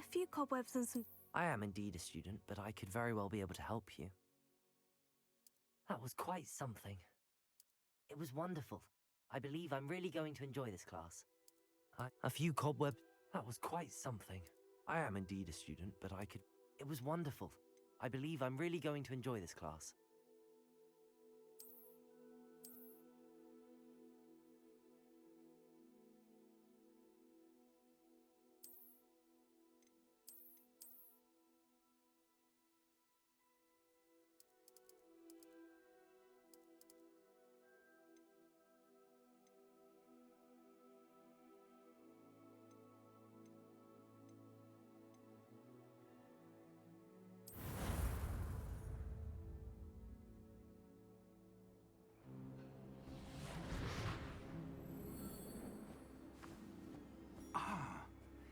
A few cobwebs and some... I am indeed a student, but I could very well be able to help you. That was quite something. It was wonderful. I believe I'm really going to enjoy this class. A few cobwebs... That was quite something. I am indeed a student, but I could... It was wonderful. I believe I'm really going to enjoy this class.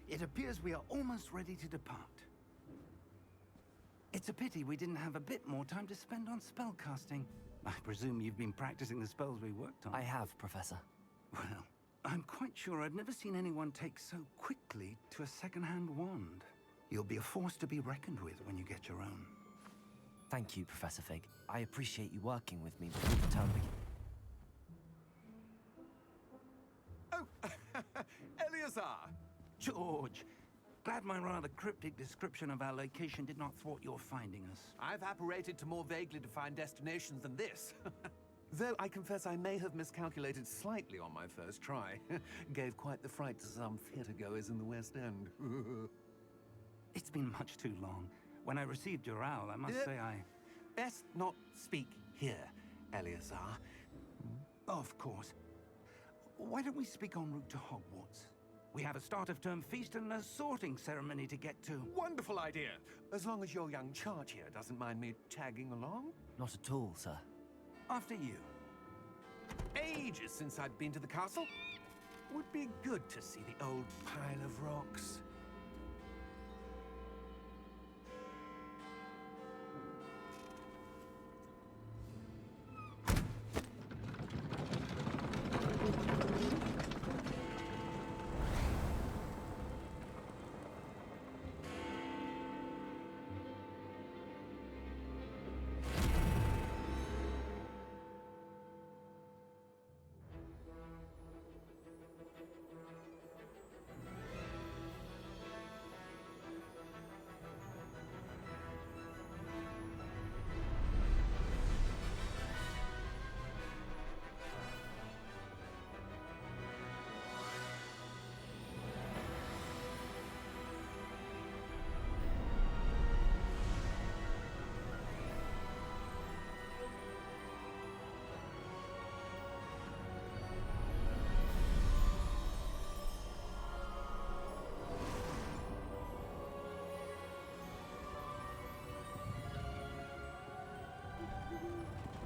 It appears we are almost ready to depart. It's a pity we didn't have a bit more time to spend on spellcasting. I presume you've been practicing the spells we worked on. I have, Professor. Well, I'm quite sure I've never seen anyone take so quickly to a second-hand wand. You'll be a force to be reckoned with when you get your own. Thank you, Professor Fig. I appreciate you working with me before the term begins. Oh, Eleazar! George, glad my rather cryptic description of our location did not thwart your finding us. I've apparated to more vaguely defined destinations than this. Though I confess I may have miscalculated slightly on my first try. Gave quite the fright to some theatre-goers in the West End. It's been much too long. When I received your owl, I must say I... Best not speak here, Eleazar. Of course. Why don't we speak en route to Hogwarts? We have a start-of-term feast and a sorting ceremony to get to. Wonderful idea! As long as your young charge here doesn't mind me tagging along. Not at all, sir. After you. Ages since I'd been to the castle. Would be good to see the old pile of rocks.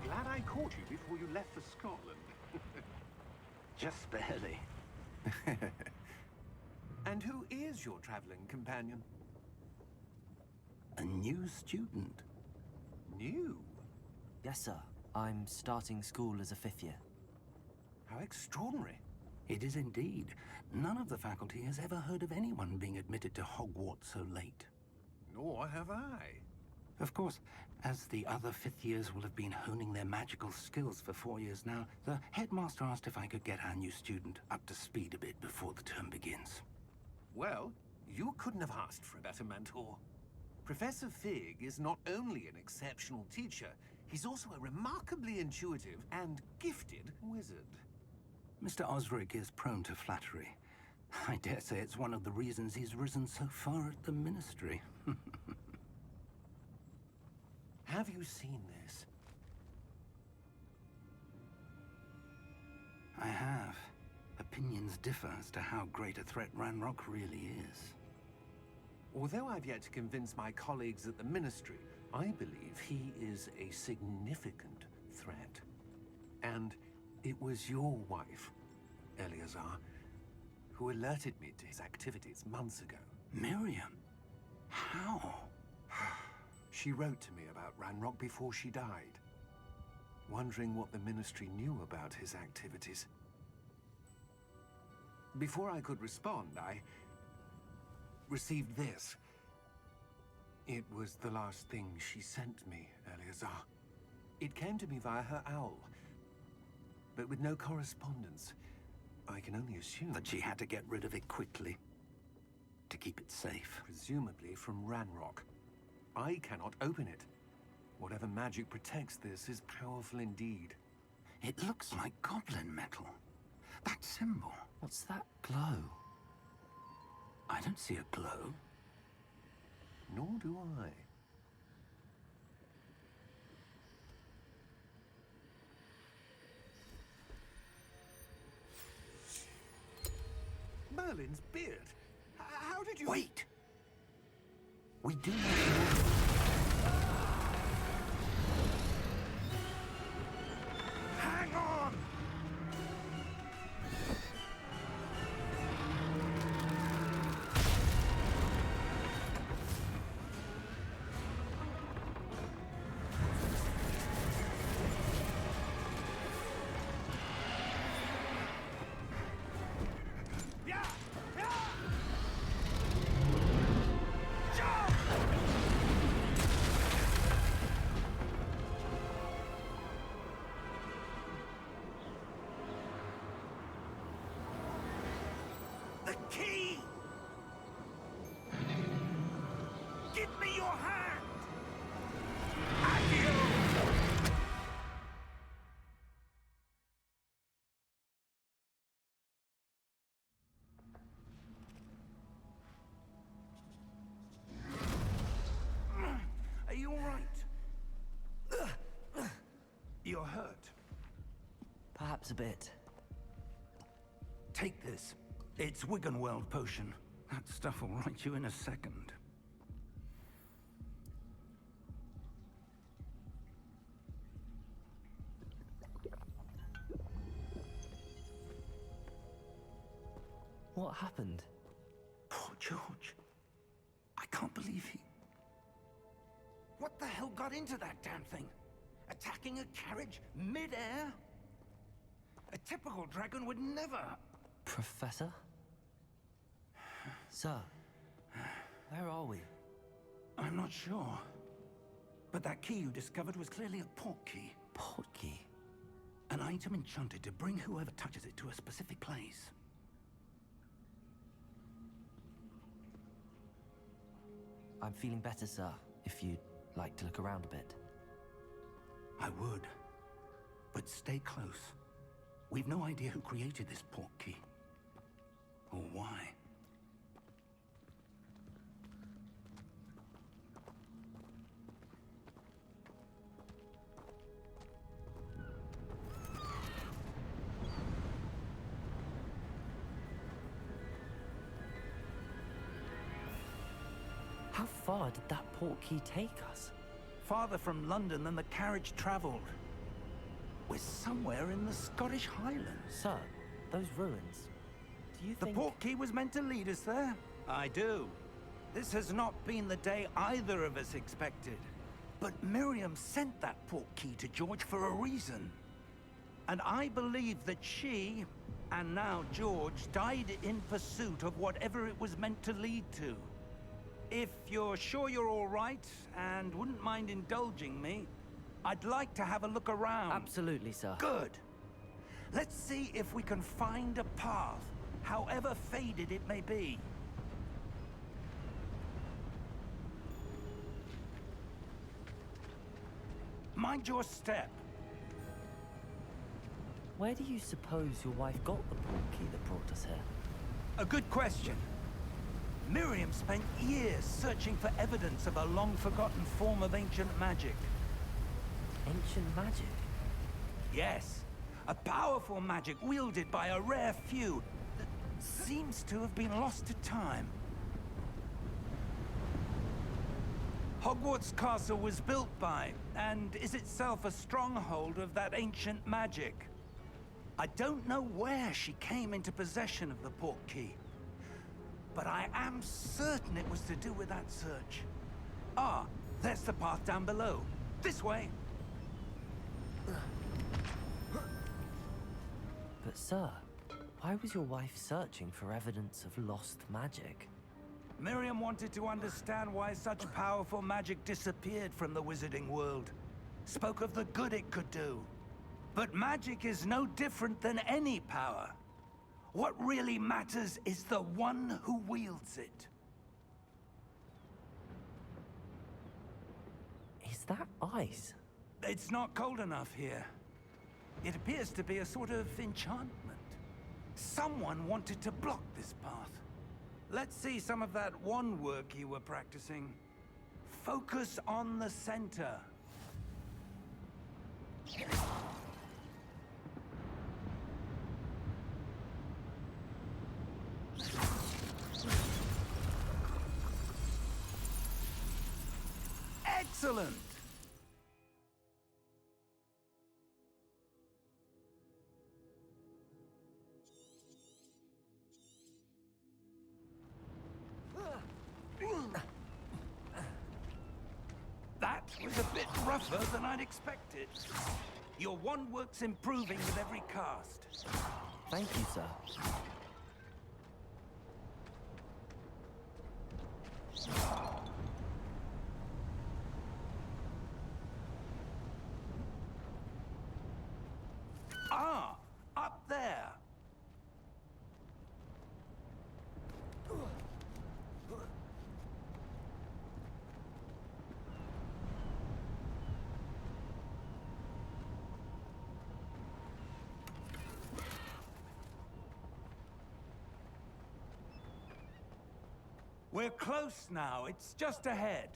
Glad I caught you before you left for Scotland. Just barely. And who is your traveling companion? A new student. New? Yes, sir. I'm starting school as a 5th year. How extraordinary. It is indeed. None of the faculty has ever heard of anyone being admitted to Hogwarts so late. Nor have I. Of course, as the other 5th years will have been honing their magical skills for 4 years now, the headmaster asked if I could get our new student up to speed a bit before the term begins. Well, you couldn't have asked for a better mentor. Professor Fig is not only an exceptional teacher, he's also a remarkably intuitive and gifted wizard. Mr. Osric is prone to flattery. I dare say it's one of the reasons he's risen so far at the Ministry. Have you seen this? I have. Opinions differ as to how great a threat Ranrock really is. Although I've yet to convince my colleagues at the Ministry, I believe he is a significant threat. And it was your wife, Eleazar, who alerted me to his activities months ago. Miriam? How? She wrote to me about Ranrock before she died, wondering what the Ministry knew about his activities. Before I could respond, received this. It was the last thing she sent me, Eleazar. It came to me via her owl, but with no correspondence. I can only assume That she had to get rid of it quickly, to keep it safe. presumably from Ranrock. I cannot open it. Whatever magic protects this is powerful indeed. It looks like goblin metal. That symbol. What's that glow? I don't see a glow. Nor do I. Merlin's beard. How did you... Wait! We do not... Hang on! The key! Give me your hand! Adieu! Are you all right? You're hurt. Perhaps a bit. Take this. It's Wiggenweld potion. That stuff will right you in a second. What happened? Poor George. I can't believe he... What the hell got into that damn thing? Attacking a carriage mid-air? A typical dragon would never... Professor? Sir, where are we? I'm not sure. But that key you discovered was clearly a portkey. Portkey? An item enchanted to bring whoever touches it to a specific place. I'm feeling better, sir, if you'd like to look around a bit. I would. But stay close. We've no idea who created this portkey. Or why. How far did that portkey take us? Farther from London than the carriage traveled. We're somewhere in the Scottish Highlands. Sir, those ruins. Do you The think... portkey was meant to lead us there? I do. This has not been the day either of us expected. But Miriam sent that portkey to George for a reason. And I believe that she, and now George, died in pursuit of whatever it was meant to lead to. If you're sure you're all right, and wouldn't mind indulging me, I'd like to have a look around. Absolutely, sir. Good. Let's see if we can find a path, however faded it may be. Mind your step. Where do you suppose your wife got the portkey that brought us here? A good question. Miriam spent years searching for evidence of a long-forgotten form of ancient magic. Ancient magic? Yes, a powerful magic wielded by a rare few that seems to have been lost to time. Hogwarts Castle was built by, and is itself a stronghold of that ancient magic. I don't know where she came into possession of the portkey, but I am certain it was to do with that search. Ah, there's the path down below. This way. But sir, why was your wife searching for evidence of lost magic? Miriam wanted to understand why such powerful magic disappeared from the wizarding world. Spoke of the good it could do. But magic is no different than any power. What really matters is the one who wields it. Is that ice? It's not cold enough here. It appears to be a sort of enchantment. Someone wanted to block this path. Let's see some of that wand work you were practicing. Focus on the center. Excellent! That was a bit rougher than I'd expected. Your wand work's improving with every cast. Thank you, sir. Ah, up there. We're close now. It's just ahead.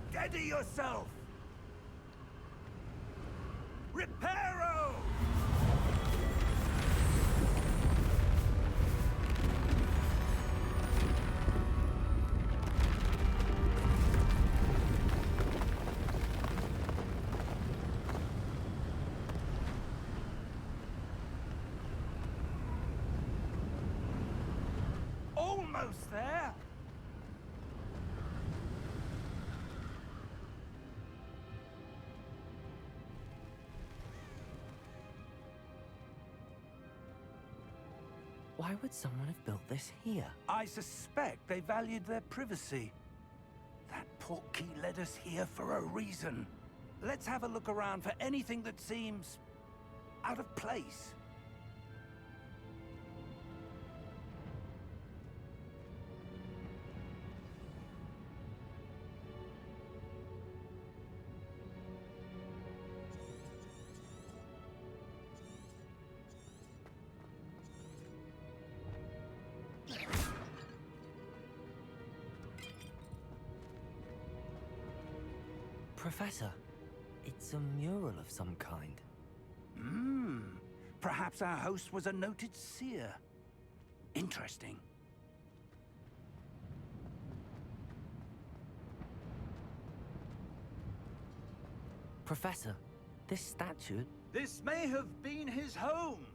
Steady yourself! Reparo! Almost there! Why would someone have built this here? I suspect they valued their privacy. That portkey led us here for a reason. Let's have a look around for anything that seems out of place. Professor, it's a mural of some kind. Perhaps our host was a noted seer. Interesting. Professor, this statue... This may have been his home.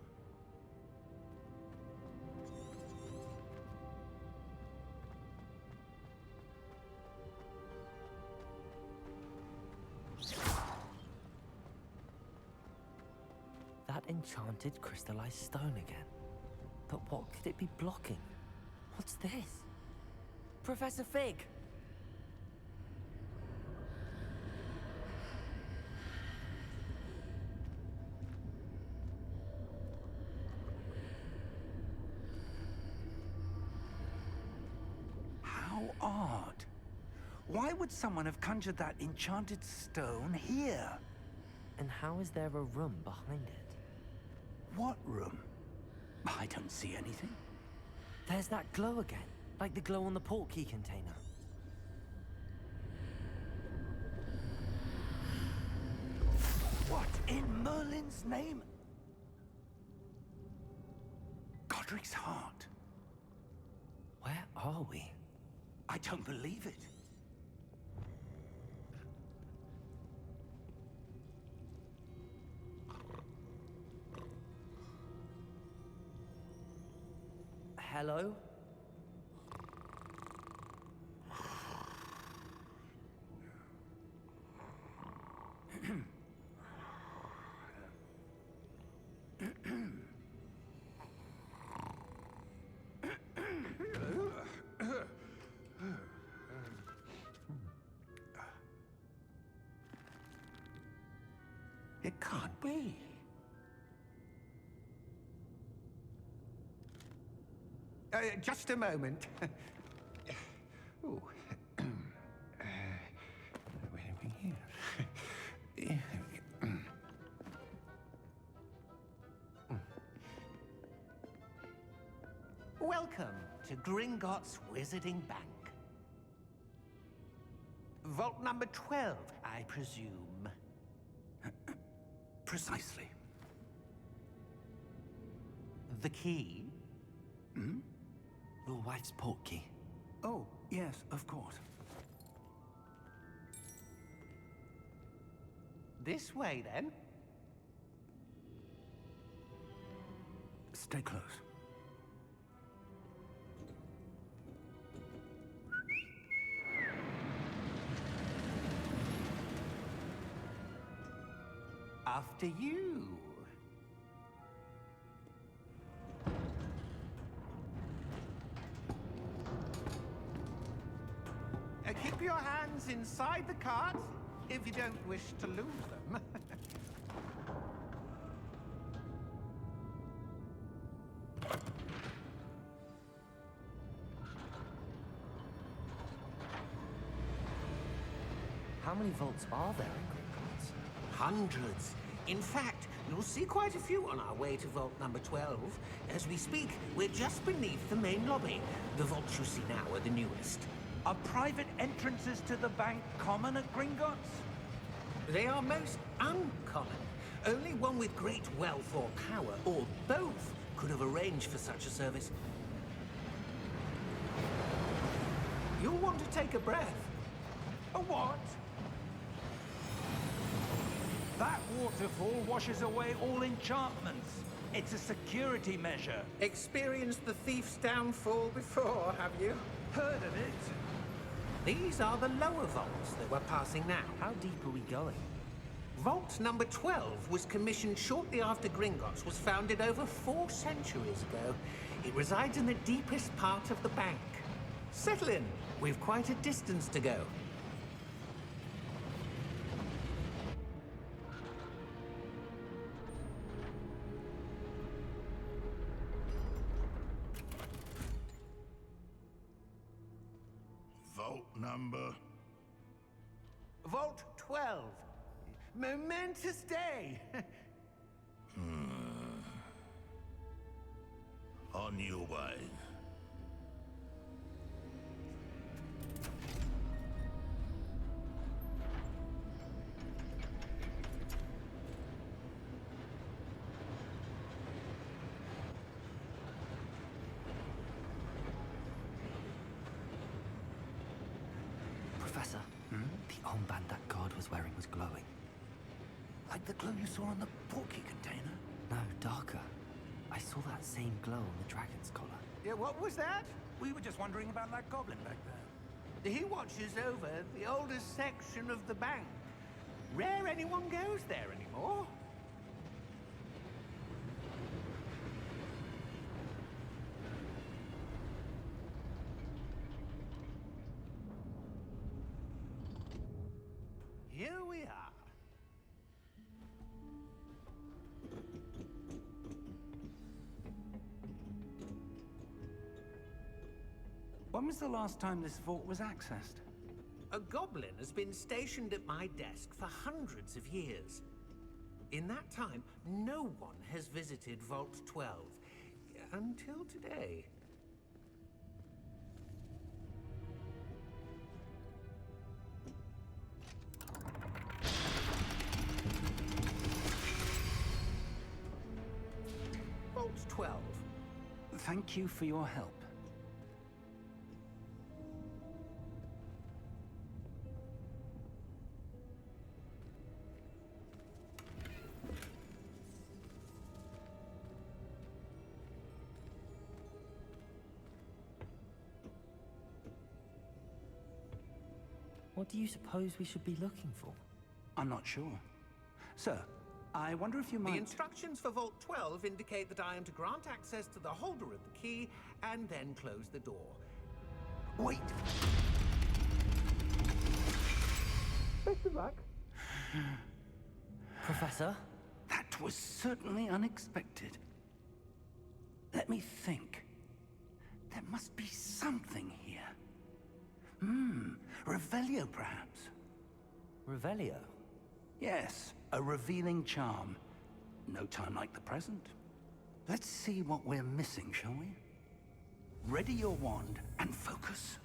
That enchanted crystallized stone again. But what could it be blocking? What's this? Professor Fig! How odd. Why would someone have conjured that enchanted stone here? And how is there a room behind it? What room? I don't see anything. There's that glow again, like the glow on the portkey container. What in Merlin's name? Godric's heart. Where are we? I don't believe it. Hello? It can't be. Just a moment. Ooh. Where are we here? Welcome to Gringotts Wizarding Bank. Vault number 12, I presume. Precisely. The key? Your wife's portkey. Oh, yes, of course. This way, then. Stay close. After you. Keep your hands inside the cart if you don't wish to lose them. How many vaults are there in Gringotts? Hundreds. In fact, you'll see quite a few on our way to vault number 12. As we speak, we're just beneath the main lobby. The vaults you see now are the newest. Are private entrances to the bank common at Gringotts? They are most uncommon. Only one with great wealth or power, or both, could have arranged for such a service. You'll want to take a breath. A what? That waterfall washes away all enchantments. It's a security measure. Experienced the thief's downfall before, have you? Heard of it? These are the lower vaults that we're passing now. How deep are we going? Vault number 12 was commissioned shortly after Gringotts was founded over 4 centuries ago. It resides in the deepest part of the bank. Settle in. We've quite a distance to go. Vault number. Vault 12. Momentous day. On your way. Professor, the armband that guard was wearing was glowing. Like the glow you saw on the portkey container? No, darker. I saw that same glow on the dragon's collar. Yeah, what was that? We were just wondering about that goblin back there. He watches over the oldest section of the bank. Rare anyone goes there anymore. Here we are. When was the last time this vault was accessed? A goblin has been stationed at my desk for hundreds of years. In that time, no one has visited Vault 12. Until today. Vault 12. Thank you for your help. What do you suppose we should be looking for? I'm not sure. Sir, I wonder if you The might... instructions for Vault 12 indicate that I am to grant access to the holder of the key and then close the door. Wait! Best of luck. Professor? That was certainly unexpected. Let me think. There must be something here. Revelio, perhaps? Revelio? Yes, a revealing charm. No time like the present. Let's see what we're missing, shall we? Ready your wand and focus.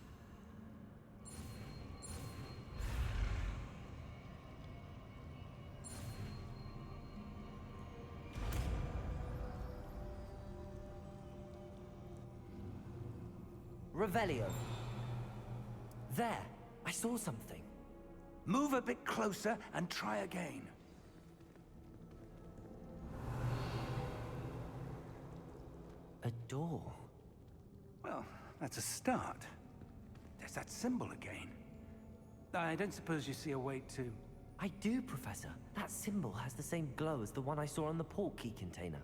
Revelio. There, I saw something. Move a bit closer and try again. A door. Well, that's a start. There's that symbol again. I don't suppose you see a way to... I do, Professor. That symbol has the same glow as the one I saw on the port key container.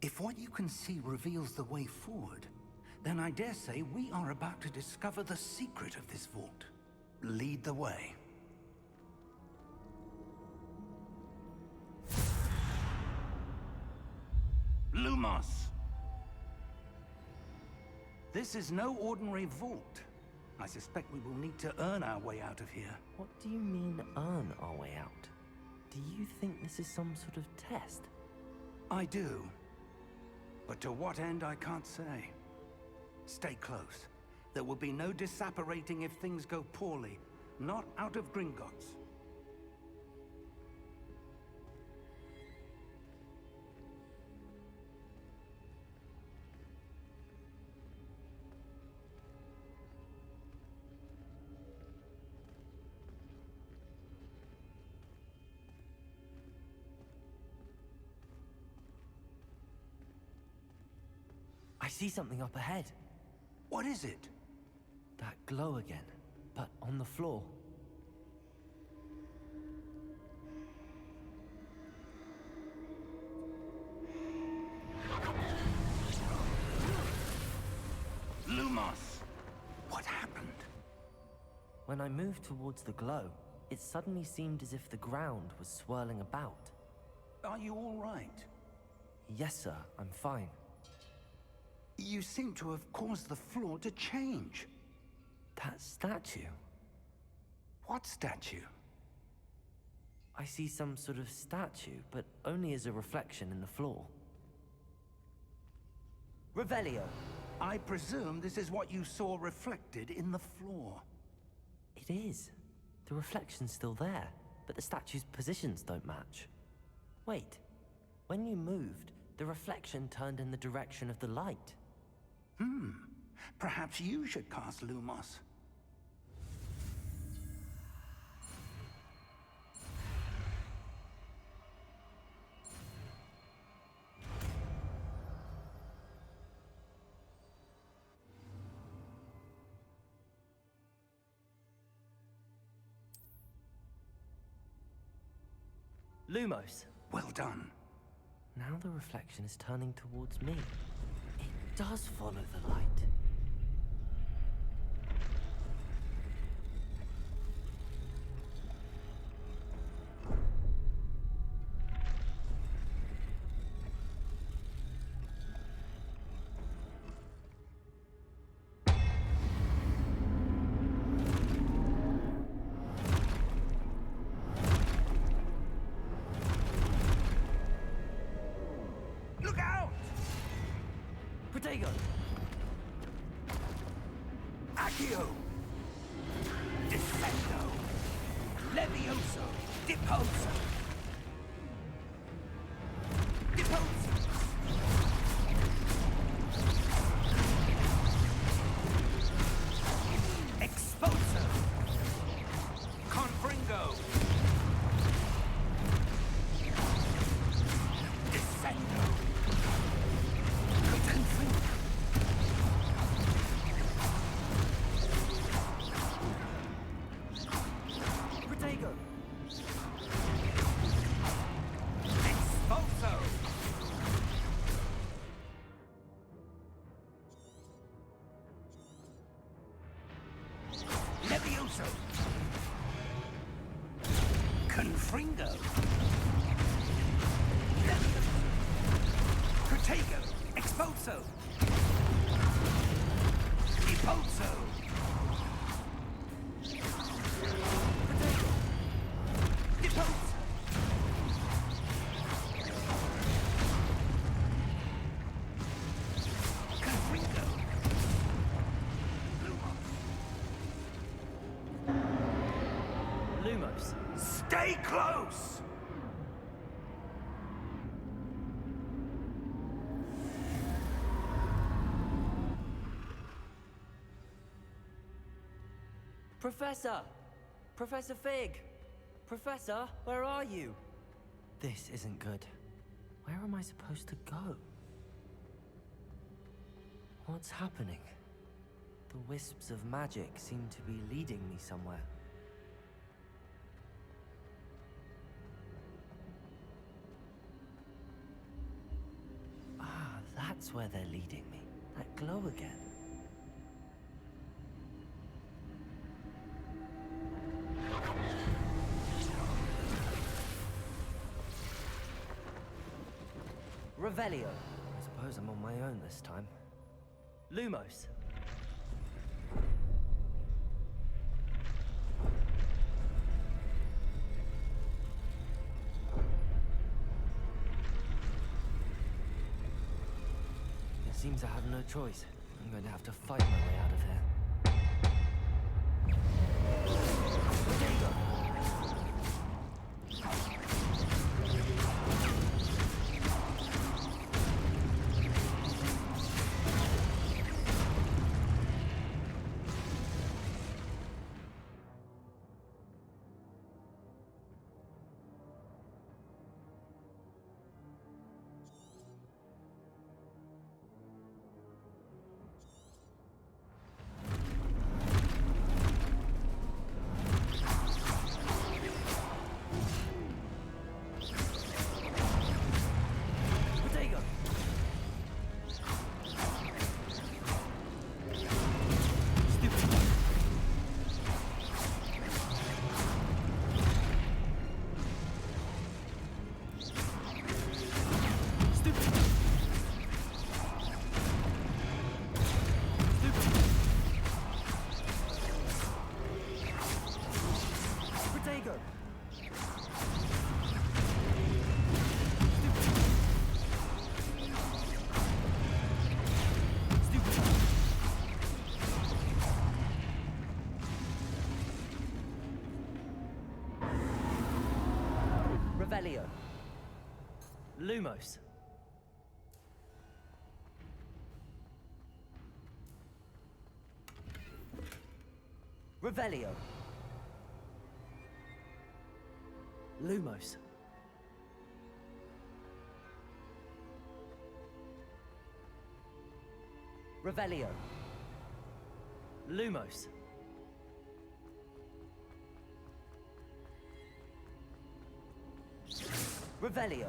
If what you can see reveals the way forward, then I dare say we are about to discover the secret of this vault. Lead the way. Lumos! This is no ordinary vault. I suspect we will need to earn our way out of here. What do you mean, earn our way out? Do you think this is some sort of test? I do. But to what end, I can't say. Stay close. There will be no disapparating if things go poorly. Not out of Gringotts. I see something up ahead. What is it? That glow again, but on the floor. Lumos! What happened? When I moved towards the glow, it suddenly seemed as if the ground was swirling about. Are you all right? Yes, sir, I'm fine. You seem to have caused the floor to change. That statue? What statue? I see some sort of statue, but only as a reflection in the floor. Revelio! I presume this is what you saw reflected in the floor. It is. The reflection's still there, but the statue's positions don't match. Wait. When you moved, the reflection turned in the direction of the light. Perhaps you should cast Lumos. Lumos! Well done. Now the reflection is turning towards me. It does follow the light. Look out! Protego! Accio! Defendo! Levioso! Deposo! Deposo! Exposo! Confringo! Descendo! Confringo! Protego! Expulso! Levioso! Confringo! Protego! Expulso! Repulso! Protego! Repulso! Confringo! Lumos. Stay close! Professor! Professor Fig! Professor, where are you? This isn't good. Where am I supposed to go? What's happening? The wisps of magic seem to be leading me somewhere. Ah, that's where they're leading me. That glow again. Revelio. I suppose I'm on my own this time. Lumos. It seems I have no choice. I'm going to have to fight my way out of here. Revelio. Lumos. Revelio. Lumos. Revelio. Lumos. Revelio.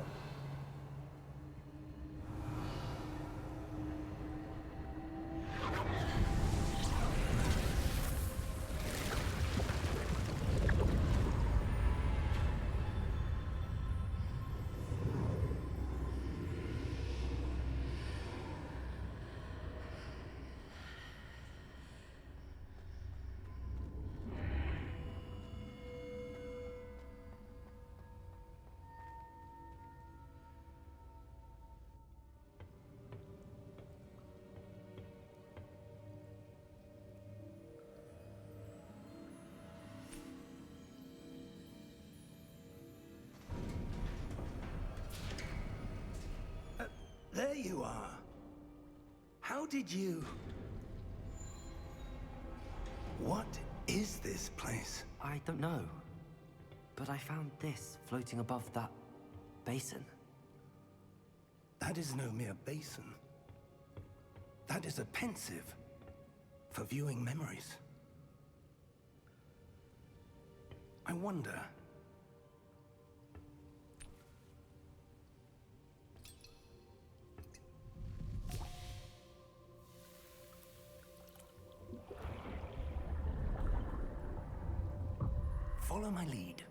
There you are. How did you... What is this place? I don't know. But I found this floating above that basin. That is no mere basin. That is a pensive for viewing memories. I wonder... Follow my lead.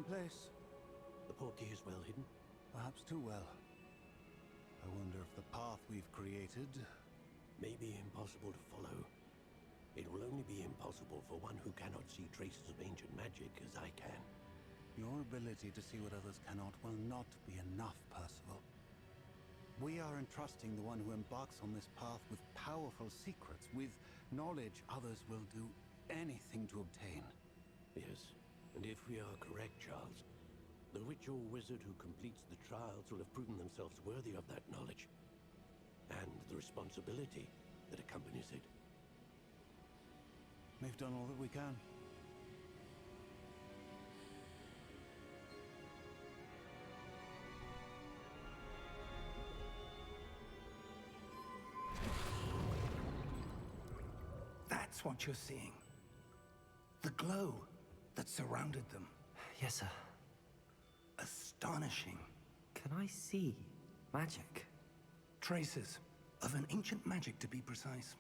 place. The portkey is well hidden. Perhaps too well. I wonder if the path we've created... May be impossible to follow. It will only be impossible for one who cannot see traces of ancient magic as I can. Your ability to see what others cannot will not be enough, Percival. We are entrusting the one who embarks on this path with powerful secrets, with knowledge others will do anything to obtain. Yes, and if we are correct, Charles, the witch or wizard who completes the trials will have proven themselves worthy of that knowledge, and the responsibility that accompanies it. We've done all that we can. That's what you're seeing. The glow that surrounded them. Yes, sir. Astonishing. Can I see magic? Traces of an ancient magic, to be precise.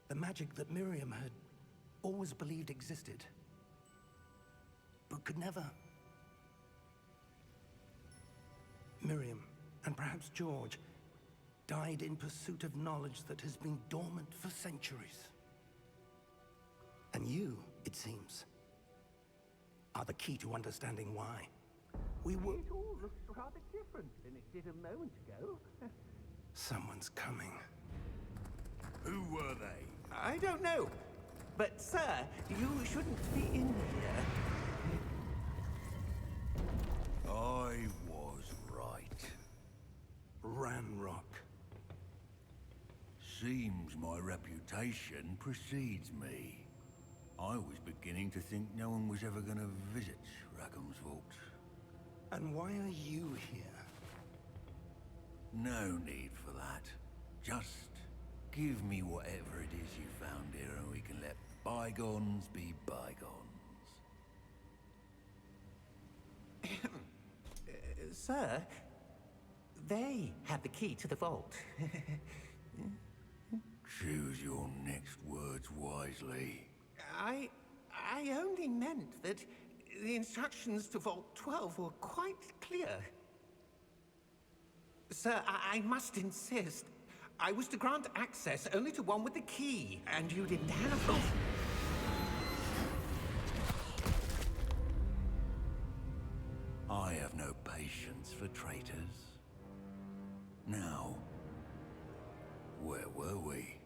The magic that Miriam had always believed existed, but could never. Miriam, and perhaps George, died in pursuit of knowledge that has been dormant for centuries. And you, it seems, are the key to understanding why. We were... It all looks rather different than it did a moment ago. Someone's coming. Who were they? I don't know. But, sir, you shouldn't be in here. I was right. Ranrock. Seems my reputation precedes me. I was beginning to think no one was ever going to visit Rackham's vault. And why are you here? No need for that. Just give me whatever it is you found here and we can let bygones be bygones. Sir, they had the key to the vault. Choose your next words wisely. I only meant that the instructions to Vault 12 were quite clear. Sir, I must insist. I was to grant access only to one with the key, and you didn't have it. I have no patience for traitors. Now, where were we?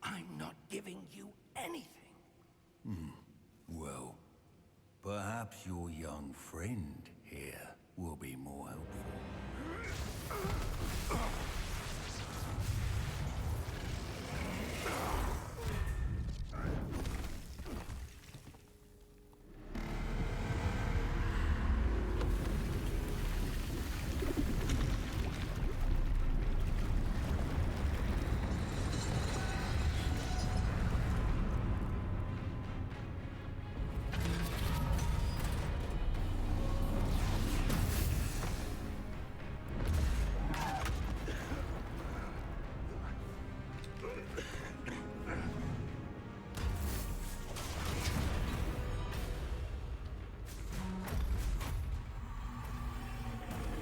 I'm not giving you anything. Well, perhaps your young friend here will be more helpful.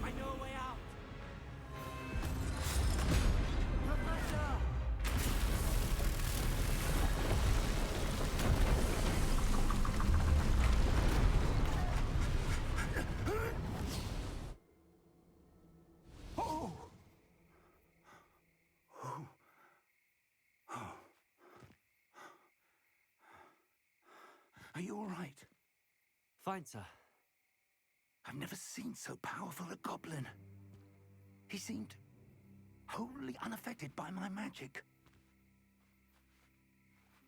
I know a way out. Oh! Oh. Oh. Are you all right? Fine, sir. I've never seen so powerful a goblin. He seemed wholly unaffected by my magic.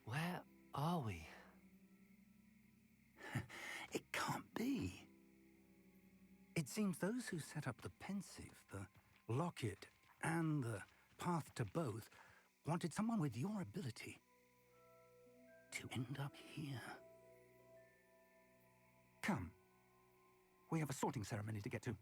Where are we? It can't be. It seems those who set up the pensive, the locket, and the path to both wanted someone with your ability to end up here. Come. We have a sorting ceremony to get to.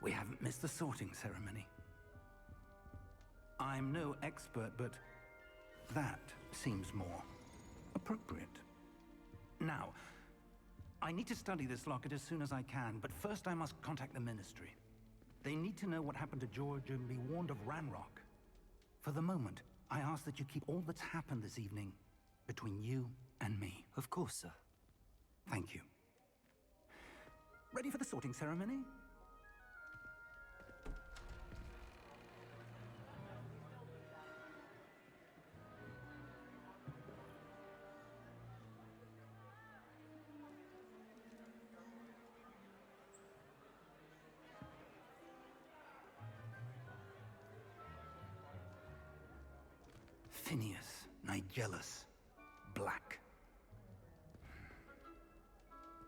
We haven't missed the sorting ceremony. I'm no expert, but that seems more appropriate. Now, I need to study this locket as soon as I can, but first I must contact the Ministry. They need to know what happened to George and be warned of Ranrock. For the moment, I ask that you keep all that's happened this evening between you and me. Of course, sir. Thank you. Ready for the sorting ceremony? Phineas, Nigellus, Black.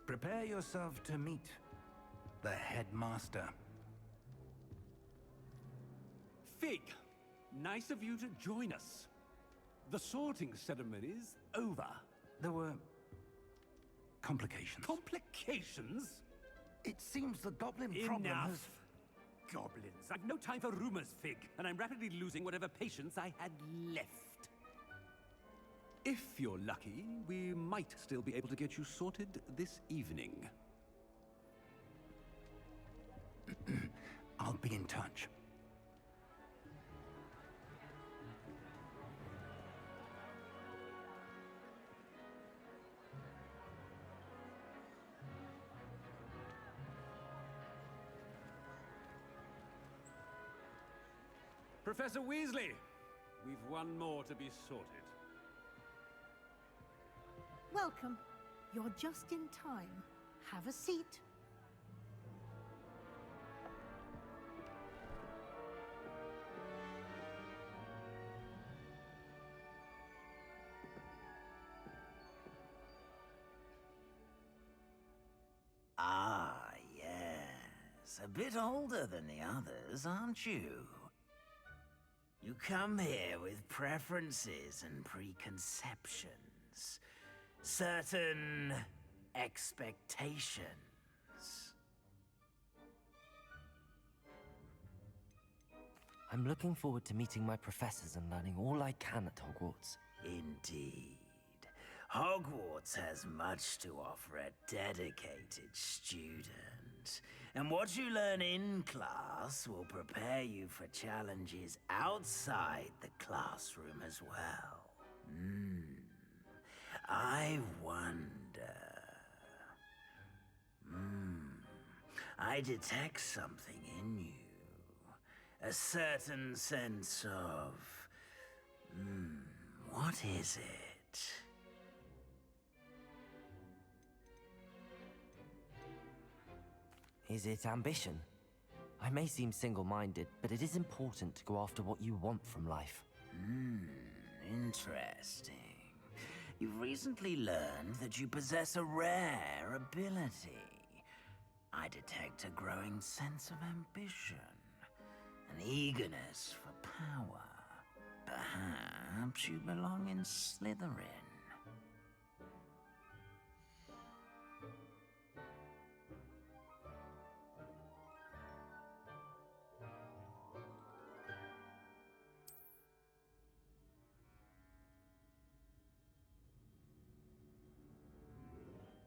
Prepare yourself to meet the headmaster. Fig, nice of you to join us. The sorting ceremony's over. There were complications. Complications? It seems the goblin problem Enough. has... Goblins. I've no time for rumors, Fig, and I'm rapidly losing whatever patience I had left. If you're lucky, we might still be able to get you sorted this evening. I'll be in touch. Professor Weasley, we've one more to be sorted. Welcome. You're just in time. Have a seat. Ah, yes. A bit older than the others, aren't you? You come here with preferences and preconceptions. Certain expectations. I'm looking forward to meeting my professors and learning all I can at Hogwarts. Indeed. Hogwarts has much to offer a dedicated student. And what you learn in class will prepare you for challenges outside the classroom as well. I wonder... I detect something in you. A certain sense of... what is it? Is it ambition? I may seem single-minded, but it is important to go after what you want from life. Interesting. You've recently learned that you possess a rare ability. I detect a growing sense of ambition, an eagerness for power. Perhaps you belong in Slytherin.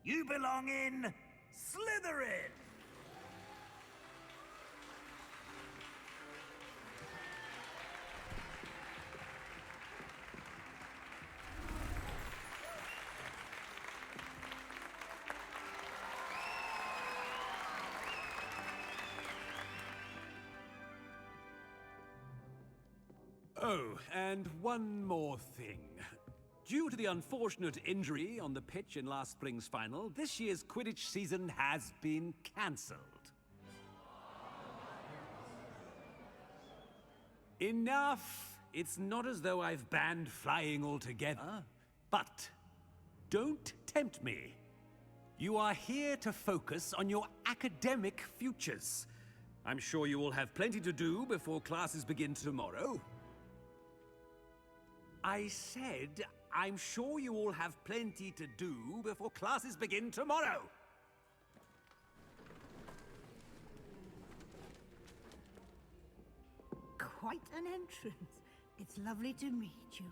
You belong in Slytherin! Oh, and one more thing. Due to the unfortunate injury on the pitch in last spring's final, this year's Quidditch season has been cancelled. Enough! It's not as though I've banned flying altogether. But don't tempt me. You are here to focus on your academic futures. I'm sure you will have plenty to do before classes begin tomorrow. I said, I'm sure you all have plenty to do before classes begin tomorrow. quite an entrance. It's lovely to meet you.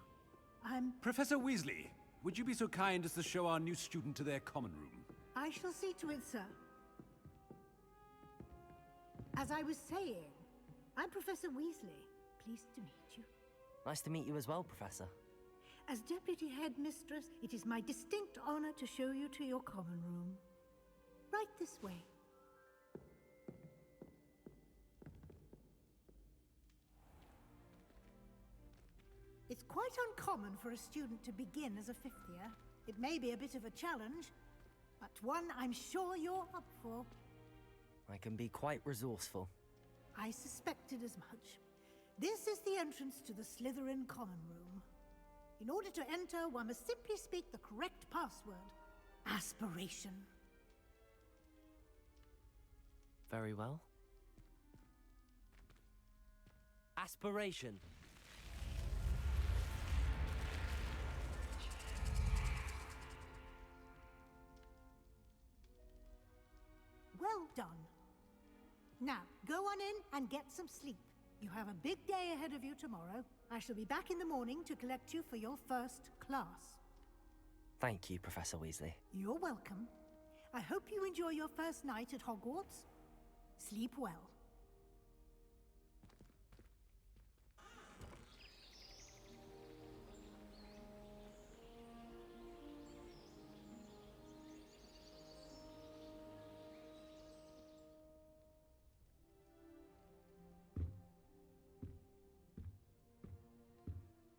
I'm... Professor Weasley, would you be so kind as to show our new student to their common room? I shall see to it, sir. As I was saying, I'm Professor Weasley. Pleased to meet you. Nice to meet you as well, Professor. As Deputy Headmistress, it is my distinct honor to show you to your common room. Right this way. It's quite uncommon for a student to begin as a fifth year. It may be a bit of a challenge, but one I'm sure you're up for. I can be quite resourceful. I suspected as much. This is the entrance to the Slytherin common room. In order to enter, one must simply speak the correct password. Aspiration. Very well. Aspiration. Well done. Now, go on in and get some sleep. You have a big day ahead of you tomorrow. I shall be back in the morning to collect you for your first class. Thank you, Professor Weasley. You're welcome. I hope you enjoy your first night at Hogwarts. Sleep well.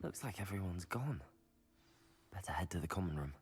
Looks like everyone's gone. Better head to the common room.